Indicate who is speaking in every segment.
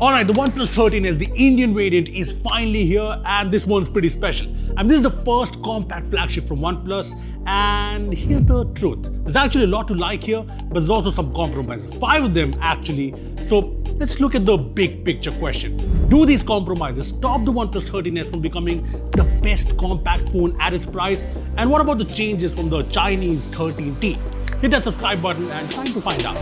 Speaker 1: Alright, the OnePlus 13s, the Indian variant, is finally here, and this one's pretty special. I mean, this is the first compact flagship from OnePlus, and here's the truth. There's actually a lot to like here, but there's also some compromises. 5 of them actually. So let's look at the big picture question. Do these compromises stop the OnePlus 13s from becoming the best compact phone at its price? And what about the changes from the Chinese 13T? Hit that subscribe button and time to find out.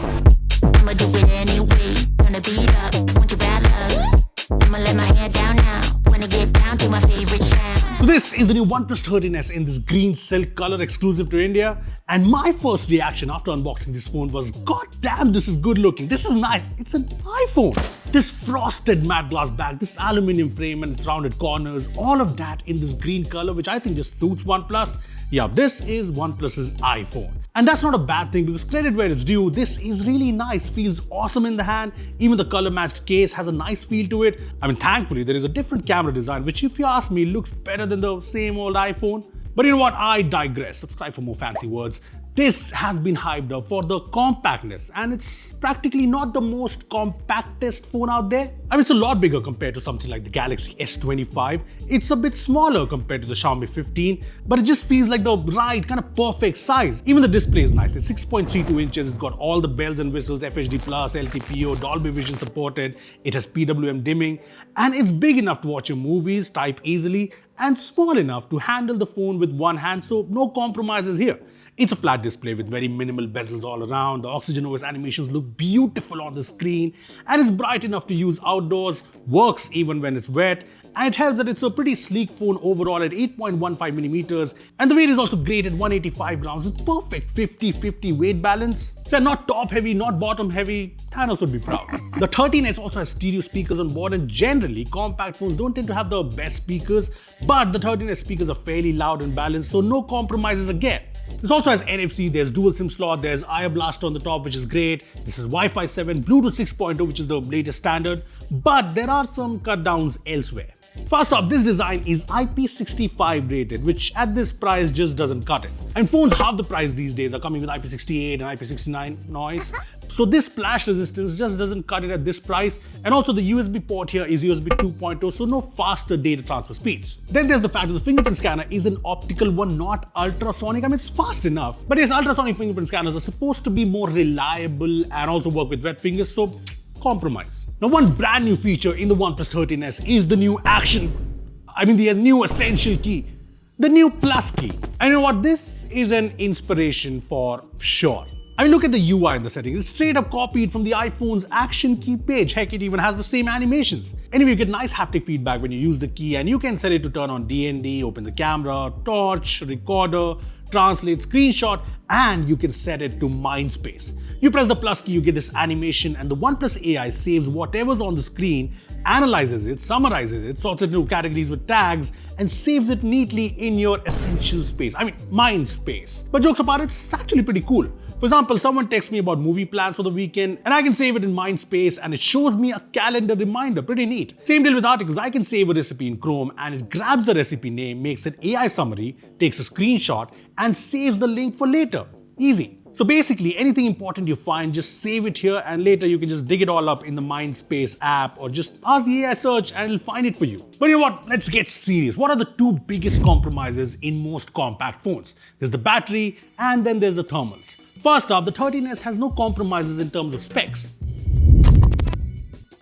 Speaker 2: I'ma do it anyway, gonna beat up, want you bad love. I'ma let my hair down now, wanna get down to my favorite sound.
Speaker 1: So this is the new OnePlus 13s in this green silk color exclusive to India. And my first reaction after unboxing this phone was, God damn, this is good looking. This is nice. It's an iPhone. This frosted matte glass back, this aluminium frame and its rounded corners, all of that in this green color, which I think just suits OnePlus. Yeah, this is OnePlus's iPhone. And that's not a bad thing because credit where it's due, this is really nice, feels awesome in the hand. Even the color matched case has a nice feel to it. I mean, thankfully, there is a different camera design, which if you ask me, looks better than the same old iPhone. But you know what, I digress. Subscribe for more fancy words. This has been hyped up for the compactness, and it's practically not the most compactest phone out there. I mean, it's a lot bigger compared to something like the Galaxy S25. It's a bit smaller compared to the Xiaomi 15, but it just feels like the right, kind of perfect size. Even the display is nice. It's 6.32 inches. It's got all the bells and whistles, FHD+, LTPO, Dolby Vision supported. It has PWM dimming, and it's big enough to watch your movies, type easily, and small enough to handle the phone with one hand, so no compromises here. It's a flat display with very minimal bezels all around. The OxygenOS animations look beautiful on the screen, and it's bright enough to use outdoors, works even when it's wet, and it helps that it's a pretty sleek phone overall at 8.15mm, and the weight is also great at 185 grams with perfect 50-50 weight balance. So not top heavy, not bottom heavy. Thanos would be proud. The 13s also has stereo speakers on board, and generally compact phones don't tend to have the best speakers, but the 13s speakers are fairly loud and balanced, so no compromises again. This also has NFC, there's dual SIM slot, there's IR Blaster on the top, which is great. This is Wi-Fi 7, Bluetooth 6.0, which is the latest standard, but there are some cut downs elsewhere. First off, this design is IP65 rated, which at this price just doesn't cut it. And phones half the price these days are coming with IP68 and IP69 noise. So this splash resistance just doesn't cut it at this price. And also the USB port here is USB 2.0, so no faster data transfer speeds. Then there's the fact that the fingerprint scanner is an optical one, not ultrasonic. I mean, it's fast enough. But yes, ultrasonic fingerprint scanners are supposed to be more reliable and also work with wet fingers, so compromise. Now, one brand new feature in the OnePlus 13s is the new the new essential key, the new plus key. And you know what? This is an inspiration for sure. I mean, look at the UI in the settings. It's straight up copied from the iPhone's action key page. Heck, it even has the same animations. Anyway, you get nice haptic feedback when you use the key, and you can set it to turn on DND, open the camera, torch, recorder, translate, screenshot, and you can set it to mind space. You press the plus key, you get this animation, and the OnePlus AI saves whatever's on the screen, analyzes it, summarizes it, sorts it into categories with tags, and saves it neatly in your essential space. I mean, mind space. But jokes apart, it's actually pretty cool. For example, someone texts me about movie plans for the weekend, and I can save it in mind space, and it shows me a calendar reminder. Pretty neat. Same deal with articles. I can save a recipe in Chrome, and it grabs the recipe name, makes an AI summary, takes a screenshot, and saves the link for later. Easy. So basically, anything important you find, just save it here, and later you can just dig it all up in the Mindspace app, or just ask the AI search and it'll find it for you. But you know what? Let's get serious. What are the two biggest compromises in most compact phones? There's the battery, and then there's the thermals. First off, the 13s has no compromises in terms of specs.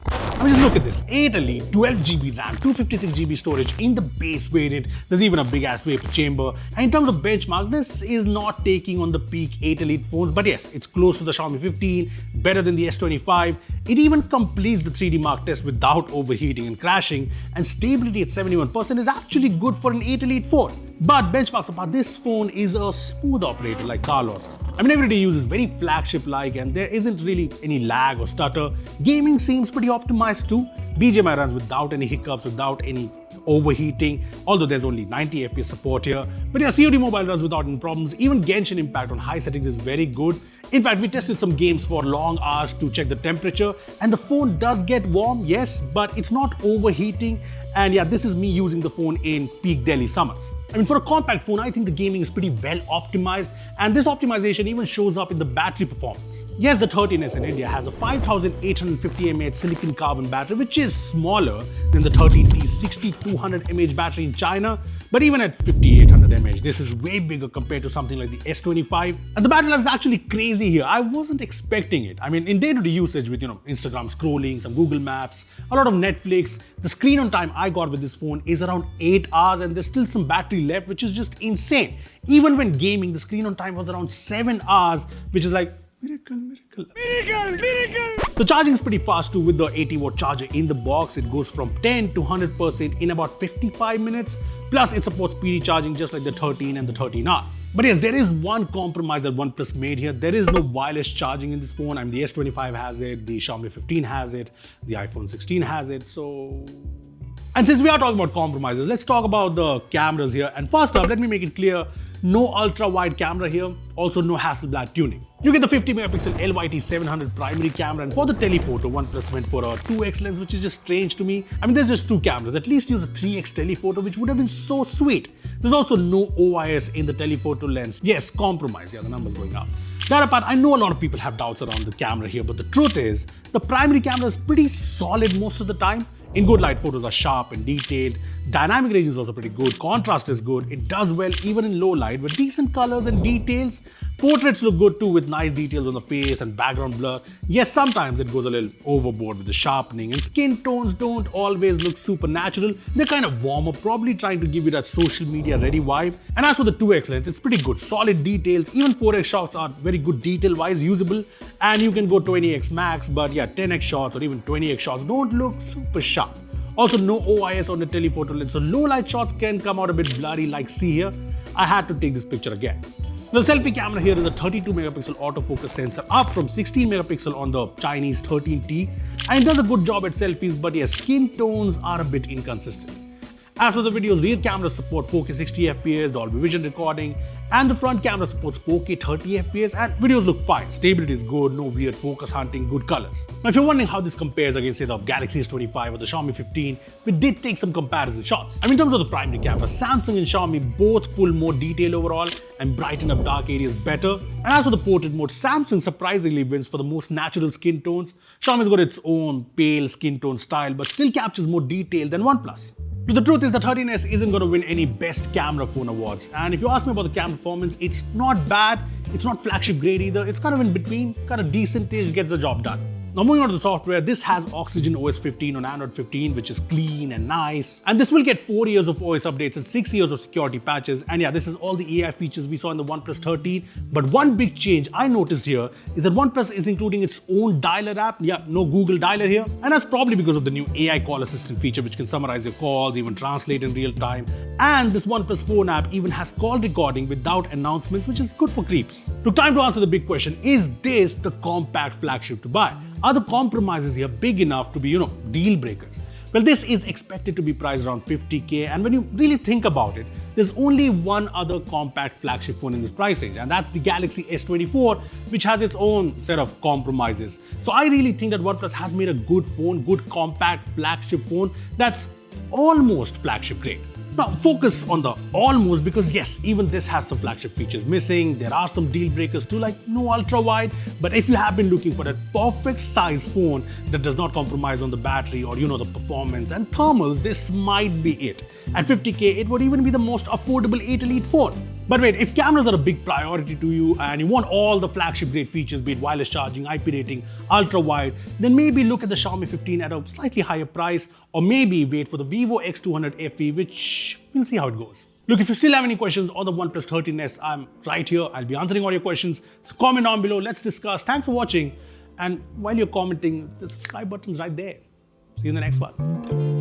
Speaker 1: I mean, just look at this. 8 Elite, 12GB RAM, 256GB storage in the base variant. There's even a big-ass vapor chamber. And in terms of benchmark, this is not taking on the peak 8 Elite phones, but yes, it's close to the Xiaomi 15, better than the S25. It even completes the 3D Mark test without overheating and crashing, and stability at 71% is actually good for an 8 Elite phone. But benchmarks apart, this phone is a smooth operator like Carlos. I mean, everyday use is very flagship-like, and there isn't really any lag or stutter. Gaming seems pretty optimized too. BGMI runs without any hiccups, without any overheating, although there's only 90 FPS support here. But yeah, COD Mobile runs without any problems. Even Genshin Impact on high settings is very good. In fact, we tested some games for long hours to check the temperature, and the phone does get warm, yes, but it's not overheating. And yeah, this is me using the phone in peak Delhi summers. I mean, for a compact phone, I think the gaming is pretty well optimized, and this optimization even shows up in the battery performance. Yes, the 13s in India has a 5850 mAh silicon carbon battery, which is smaller than the 13T's 6200 mAh battery in China, but even at 5800 mAh, this is way bigger compared to something like the S25. And the battery life is actually crazy here. I wasn't expecting it. I mean, in day-to-day usage with, Instagram scrolling, some Google Maps, a lot of Netflix, the screen on time I got with this phone is around 8 hours, and there's still some battery left, which is just insane. Even when gaming, the screen on time was around 7 hours, which is like, miracle. The charging is pretty fast too with the 80-watt charger in the box. It goes from 10 to 100% in about 55 minutes. Plus, it supports speedy charging just like the 13 and the 13R. But yes, there is one compromise that OnePlus made here. There is no wireless charging in this phone. I mean, the S25 has it, the Xiaomi 15 has it, the iPhone 16 has it, so... And since we are talking about compromises, let's talk about the cameras here. And first up, let me make it clear, no ultra-wide camera here, also no Hasselblad tuning. You get the 50-megapixel LYT-700 primary camera, and for the telephoto, OnePlus went for a 2x lens, which is just strange to me. I mean, there's just two cameras. At least use a 3x telephoto, which would have been so sweet. There's also no OIS in the telephoto lens. Yes, compromise. Yeah, the number's going up. That apart, I know a lot of people have doubts around the camera here, but the truth is, the primary camera is pretty solid most of the time. In good light, photos are sharp and detailed. Dynamic range is also pretty good. Contrast is good. It does well even in low light with decent colors and details. Portraits look good too with nice details on the face and background blur. Yes, sometimes it goes a little overboard with the sharpening, and skin tones don't always look super natural. They're kind of warmer, probably trying to give you that social media ready vibe. And as for the 2x lens, it's pretty good. Solid details. Even 4x shots are very good detail-wise, usable. And you can go 20x max, but yeah, 10x shots or even 20x shots don't look super sharp. Also, no OIS on the telephoto lens, so low light shots can come out a bit blurry, like see here. I had to take this picture again. The selfie camera here is a 32-megapixel autofocus sensor, up from 16 megapixel on the Chinese 13T, and it does a good job at selfies, but yes, skin tones are a bit inconsistent. As for the videos, rear cameras support 4K 60 FPS, Dolby Vision recording, and the front camera supports 4K 30 FPS, and videos look fine. Stability is good, no weird focus hunting, good colors. Now, if you're wondering how this compares against, say, the Galaxy S25 or the Xiaomi 15, we did take some comparison shots. I mean, in terms of the primary camera, Samsung and Xiaomi both pull more detail overall and brighten up dark areas better. And as for the portrait mode, Samsung surprisingly wins for the most natural skin tones. Xiaomi's got its own pale skin tone style, but still captures more detail than OnePlus. But the truth is, the 13s isn't going to win any best camera phone awards. And if you ask me about the camera performance, it's not bad, it's not flagship grade either, it's kind of in between, kind of decent-ish, gets the job done. Now moving on to the software, this has OxygenOS 15 on Android 15, which is clean and nice. And this will get 4 years of OS updates and 6 years of security patches. And yeah, this is all the AI features we saw in the OnePlus 13. But one big change I noticed here is that OnePlus is including its own dialer app. Yeah, no Google dialer here. And that's probably because of the new AI call assistant feature, which can summarize your calls, even translate in real time. And this OnePlus phone app even has call recording without announcements, which is good for creeps. Look, time to answer the big question. Is this the compact flagship to buy? Are the compromises here big enough to be, deal breakers? Well, this is expected to be priced around 50K, and when you really think about it, there's only one other compact flagship phone in this price range, and that's the Galaxy S24, which has its own set of compromises. So I really think that OnePlus has made a good phone, good compact flagship phone that's almost flagship grade. Now, focus on the almost, because yes, even this has some flagship features missing. There are some deal breakers too, like no ultra wide. But if you have been looking for that perfect size phone that does not compromise on the battery or the performance and thermals, this might be it. At 50K, it would even be the most affordable 8 Elite phone. But wait, if cameras are a big priority to you and you want all the flagship grade features, be it wireless charging, IP rating, ultra wide, then maybe look at the Xiaomi 15 at a slightly higher price, or maybe wait for the Vivo X200 FE, which we'll see how it goes. Look, if you still have any questions on the OnePlus 13s, I'm right here. I'll be answering all your questions. So comment down below, let's discuss. Thanks for watching. And while you're commenting, the subscribe button's right there. See you in the next one.